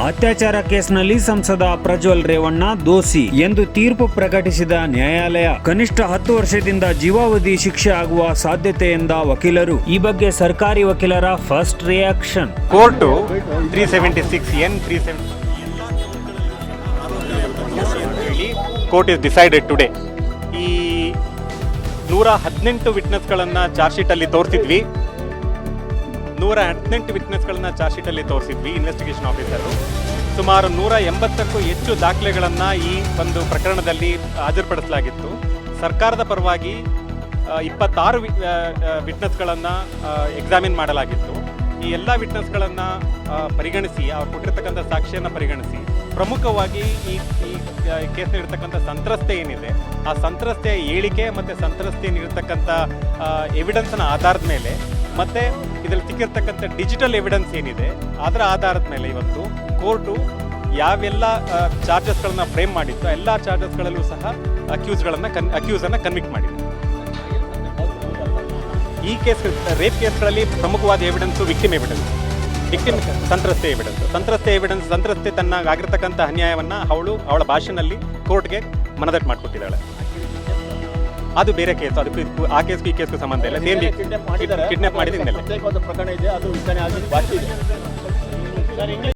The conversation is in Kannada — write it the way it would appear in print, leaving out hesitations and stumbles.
ಅತ್ಯಾಚಾರ ಕೇಸ್ನಲ್ಲಿ ಸಂಸದ ಪ್ರಜ್ವಲ್ ರೇವಣ್ಣ ದೋಷಿ ಎಂದು ತೀರ್ಪು ಪ್ರಕಟಿಸಿದ ನ್ಯಾಯಾಲಯ ಕನಿಷ್ಠ 10 ವರ್ಷದಿಂದ ಜೀವಾವಧಿ ಶಿಕ್ಷೆ ಆಗುವ ಸಾಧ್ಯತೆ ಎಂದ ವಕೀಲರು. ಈ ಬಗ್ಗೆ ಸರ್ಕಾರಿ ವಕೀಲರ first reaction. Court 376N 370 court is decided today. ಈ 118 ವಿಟ್ನೆಸ್ಗಳನ್ನು ಚಾರ್ಜ್ ಶೀಟಲ್ಲಿ ತೋರಿಸಿದ್ವಿ. 118 ವಿಟ್ನೆಸ್ಗಳನ್ನು ಚಾರ್ಜ್ ಶೀಟಲ್ಲಿ ತೋರಿಸಿದ್ವಿ ಇನ್ವೆಸ್ಟಿಗೇಷನ್ ಆಫೀಸರು. ಸುಮಾರು 180ಕ್ಕೂ ಹೆಚ್ಚು ದಾಖಲೆಗಳನ್ನು ಈ ಒಂದು ಪ್ರಕರಣದಲ್ಲಿ ಹಾಜರುಪಡಿಸಲಾಗಿತ್ತು. ಸರ್ಕಾರದ ಪರವಾಗಿ 26 ವಿಟ್ನೆಸ್ಗಳನ್ನು ಎಕ್ಸಾಮಿನ್ ಮಾಡಲಾಗಿತ್ತು. ಈ ಎಲ್ಲ ವಿಟ್ನೆಸ್ಗಳನ್ನು ಪರಿಗಣಿಸಿ ಅವ್ರು ಕೊಟ್ಟಿರ್ತಕ್ಕಂಥ ಸಾಕ್ಷಿಯನ್ನು ಪರಿಗಣಿಸಿ ಪ್ರಮುಖವಾಗಿ ಈ ಕೇಸ್ನಲ್ಲಿರ್ತಕ್ಕಂಥ ಸಂತ್ರಸ್ತೆ ಏನಿದೆ ಆ ಸಂತ್ರಸ್ತೆಯ ಹೇಳಿಕೆ ಮತ್ತು ಸಂತ್ರಸ್ತೆಯಲ್ಲಿರ್ತಕ್ಕಂಥ ಎವಿಡೆನ್ಸ್ನ ಆಧಾರದ ಮೇಲೆ ಮತ್ತು ಇದರಲ್ಲಿ ಸಿಕ್ಕಿರ್ತಕ್ಕಂಥ ಡಿಜಿಟಲ್ ಎವಿಡೆನ್ಸ್ ಏನಿದೆ ಅದರ ಆಧಾರದ ಮೇಲೆ ಇವತ್ತು ಕೋರ್ಟು ಯಾವೆಲ್ಲ ಚಾರ್ಜಸ್ಗಳನ್ನು ಫ್ರೇಮ್ ಮಾಡಿತ್ತು ಎಲ್ಲ ಚಾರ್ಜಸ್ಗಳಲ್ಲೂ ಸಹ ಅಕ್ಯೂಸನ್ನು ಕನ್ವಿಕ್ಟ್ ಮಾಡಿದೆ. ಈ ಕೇಸ್ ರೇಪ್ ಕೇಸ್ಗಳಲ್ಲಿ ಪ್ರಮುಖವಾದ ಎವಿಡೆನ್ಸು ವಿಕ್ಟಿಮ್ ಸಂತ್ರಸ್ತೆ ಎವಿಡೆನ್ಸ್. ಸಂತ್ರಸ್ತೆ ಆಗಿರ್ತಕ್ಕಂಥ ಅನ್ಯಾಯವನ್ನು ಅವಳ ಭಾಷೆನಲ್ಲಿ ಕೋರ್ಟ್ಗೆ ಮನದಟ್ಟು ಮಾಡಿಕೊಟ್ಟಿದ್ದಾಳೆ. ಅದು ಬೇರೆ ಕೇಸ್, ಅದಕ್ಕೆ ಆ ಕೇಸ್ಗೂ ಈ ಕೇಸ್ಗೂ ಸಂಬಂಧ ಇಲ್ಲ. ಸೇಮ್ ಕಿಡ್ನಾಪ್ ಮಾಡಿದ ಹಿನ್ನೆಲೆ ಪ್ರಕರಣ ಇದೆ, ಅದು ವಿಚಾರಣೆ ಆಗಿ ಬಾಕಿ ಇದೆ.